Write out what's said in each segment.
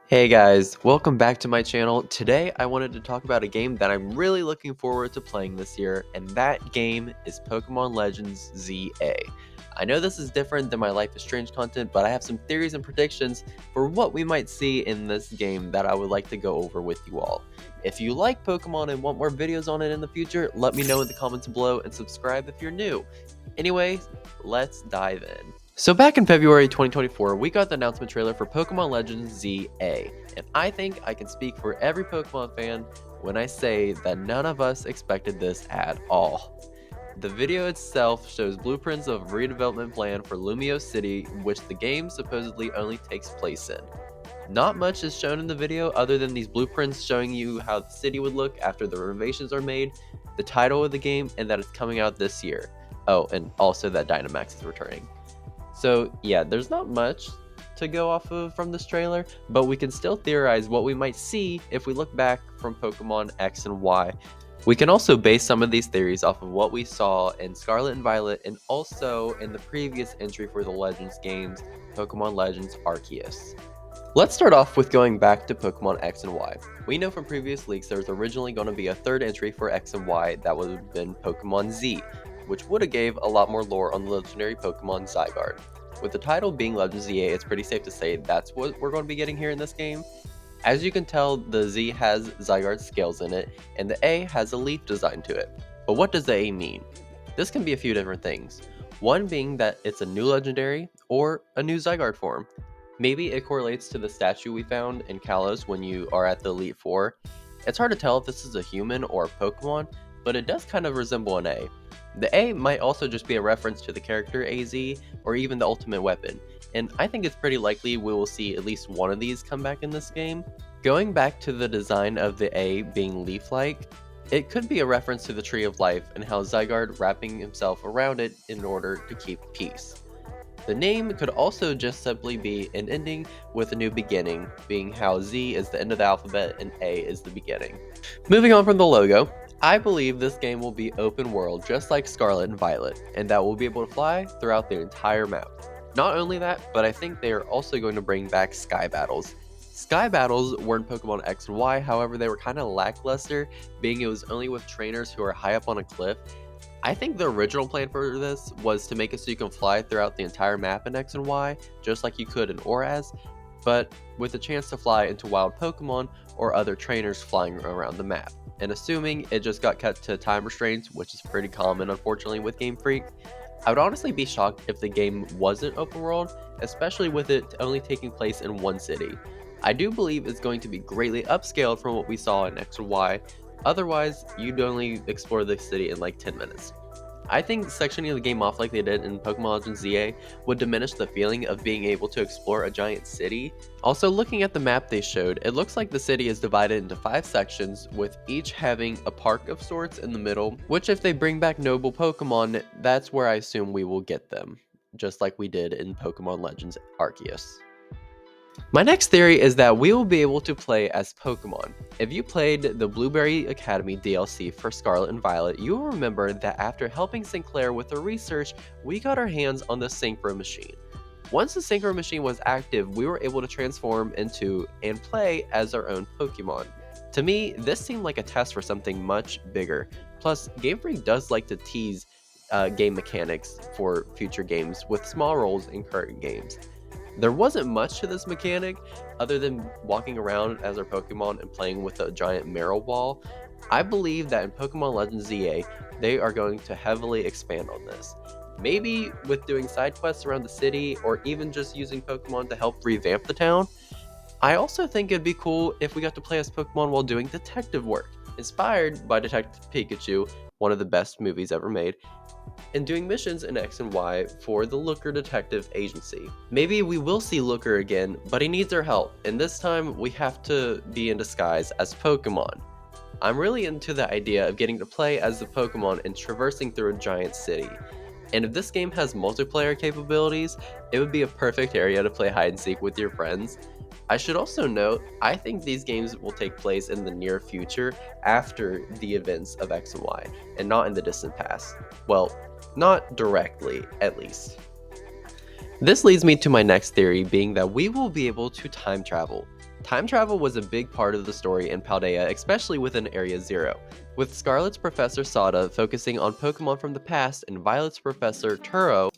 Hey guys, welcome back to my channel. Today I wanted to talk about a game that I'm really looking forward to playing this year, and that game is Pokemon Legends ZA. I know this is different than my Life is Strange content, but I have some theories and predictions for what we might see in this game that I would like to go over with you all. If you like Pokemon and want more videos on it in the future, let me know in the comments below and subscribe if you're new. Anyway, let's dive in. So back in February 2024, we got the announcement trailer for Pokemon Legends ZA, and I think I can speak for every Pokemon fan when I say that none of us expected this at all. The video itself shows blueprints of a redevelopment plan for Lumiose City, which the game supposedly only takes place in. Not much is shown in the video other than these blueprints showing you how the city would look after the renovations are made, the title of the game, and that it's coming out this year. Oh, and also that Dynamax is returning. So yeah, there's not much to go off of from this trailer, but we can still theorize what we might see if we look back from Pokemon X and Y. We can also base some of these theories off of what we saw in Scarlet and Violet and also in the previous entry for the Legends games, Pokemon Legends Arceus. Let's start off with going back to Pokemon X and Y. We know from previous leaks there was originally going to be a third entry for X and Y that would have been Pokemon Z, which would have gave a lot more lore on the legendary Pokemon Zygarde. With the title being Legends ZA, it's pretty safe to say that's what we're going to be getting here in this game. As you can tell, the Z has Zygarde scales in it, and the A has a leaf design to it. But what does the A mean? This can be a few different things. One being that it's a new legendary, or a new Zygarde form. Maybe it correlates to the statue we found in Kalos when you are at the Elite Four. It's hard to tell if this is a human or a Pokemon, but it does kind of resemble an A. The A might also just be a reference to the character AZ, or even the ultimate weapon, and I think it's pretty likely we will see at least one of these come back in this game. Going back to the design of the A being leaf-like, it could be a reference to the Tree of Life and how Zygarde wrapping himself around it in order to keep peace. The name could also just simply be an ending with a new beginning, being how Z is the end of the alphabet and A is the beginning. Moving on from the logo, I believe this game will be open world just like Scarlet and Violet, and that we'll be able to fly throughout the entire map. Not only that, but I think they are also going to bring back Sky Battles. Sky Battles were in Pokemon X and Y, however they were kind of lackluster, being it was only with trainers who are high up on a cliff. I think the original plan for this was to make it so you can fly throughout the entire map in X and Y, just like you could in Oraz, but with a chance to fly into wild Pokemon or other trainers flying around the map. And assuming it just got cut to time restraints, which is pretty common unfortunately with Game Freak, I would honestly be shocked if the game wasn't open world, especially with it only taking place in one city. I do believe it's going to be greatly upscaled from what we saw in X and Y, otherwise you'd only explore the city in like 10 minutes. I think sectioning the game off like they did in Pokemon Legends ZA would diminish the feeling of being able to explore a giant city. Also, looking at the map they showed, it looks like the city is divided into 5 sections, with each having a park of sorts in the middle, which if they bring back noble Pokemon, that's where I assume we will get them, just like we did in Pokemon Legends Arceus. My next theory is that we will be able to play as Pokemon. If you played the Blueberry Academy DLC for Scarlet and Violet, you will remember that after helping Sinclair with the research, we got our hands on the Synchro Machine. Once the Synchro Machine was active, we were able to transform into and play as our own Pokemon. To me, this seemed like a test for something much bigger. Plus, Game Freak does like to tease game mechanics for future games with small roles in current games. There wasn't much to this mechanic other than walking around as our Pokemon and playing with a giant Marrow Ball. I believe that in Pokemon Legends ZA, they are going to heavily expand on this. Maybe with doing side quests around the city or even just using Pokemon to help revamp the town. I also think it'd be cool if we got to play as Pokemon while doing detective work, inspired by Detective Pikachu, one of the best movies ever made, and doing missions in X and Y for the Looker Detective Agency. Maybe we will see Looker again, but he needs our help, and this time we have to be in disguise as Pokemon. I'm really into the idea of getting to play as the Pokemon and traversing through a giant city. And if this game has multiplayer capabilities, it would be a perfect area to play hide and seek with your friends. I should also note, I think these games will take place in the near future after the events of X and Y, and not in the distant past. Well, not directly, at least. This leads me to my next theory, being that we will be able to time travel. Time travel was a big part of the story in Paldea, especially within Area Zero, with Scarlet's Professor Sada focusing on Pokemon from the past and Violet's Professor Turo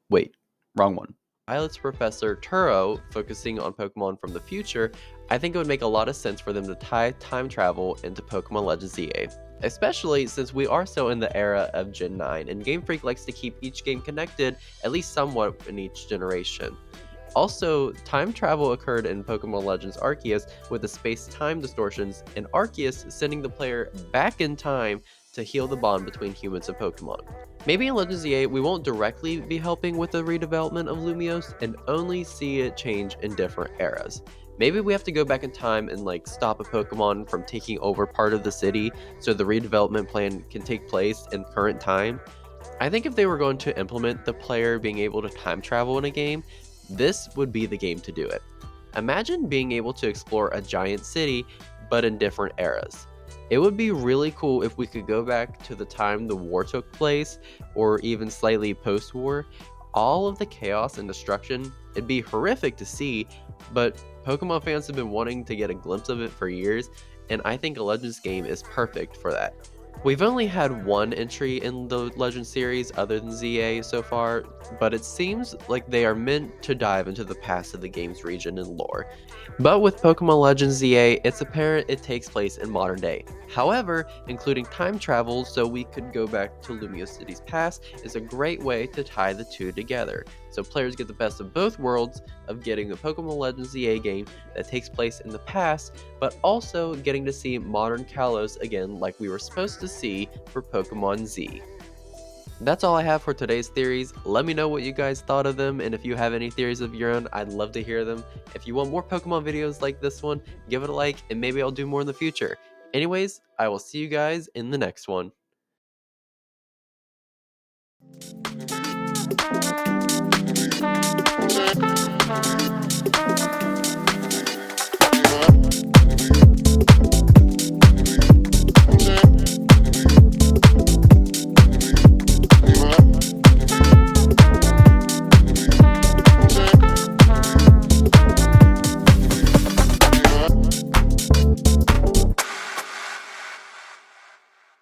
wait, wrong one. Violet's Professor Turo focusing on Pokemon from the future. I think it would make a lot of sense for them to tie time travel into Pokemon Legends EA, especially since we are still in the era of Gen 9, and Game Freak likes to keep each game connected, at least somewhat, in each generation. Also, time travel occurred in Pokemon Legends Arceus with the space-time distortions, and Arceus sending the player back in time to heal the bond between humans and Pokemon. Maybe in Legends EA, we won't directly be helping with the redevelopment of Lumiose and only see it change in different eras. Maybe we have to go back in time and stop a Pokemon from taking over part of the city so the redevelopment plan can take place in current time. I think if they were going to implement the player being able to time travel in a game, this would be the game to do it. Imagine being able to explore a giant city, but in different eras. It would be really cool if we could go back to the time the war took place, or even slightly post war. All of the chaos and destruction, it'd be horrific to see, but Pokemon fans have been wanting to get a glimpse of it for years, and I think a Legends game is perfect for that. We've only had one entry in the Legend series other than ZA so far, but it seems like they are meant to dive into the past of the game's region and lore. But with Pokemon Legends ZA, it's apparent it takes place in modern day. However, including time travel so we could go back to Lumiose City's past is a great way to tie the two together. So players get the best of both worlds of getting a Pokemon Legends ZA game that takes place in the past, but also getting to see modern Kalos again like we were supposed to see for Pokemon Z. That's all I have for today's theories. Let me know what you guys thought of them, and if you have any theories of your own, I'd love to hear them. If you want more Pokemon videos like this one, give it a like, and maybe I'll do more in the future. Anyways, I will see you guys in the next one.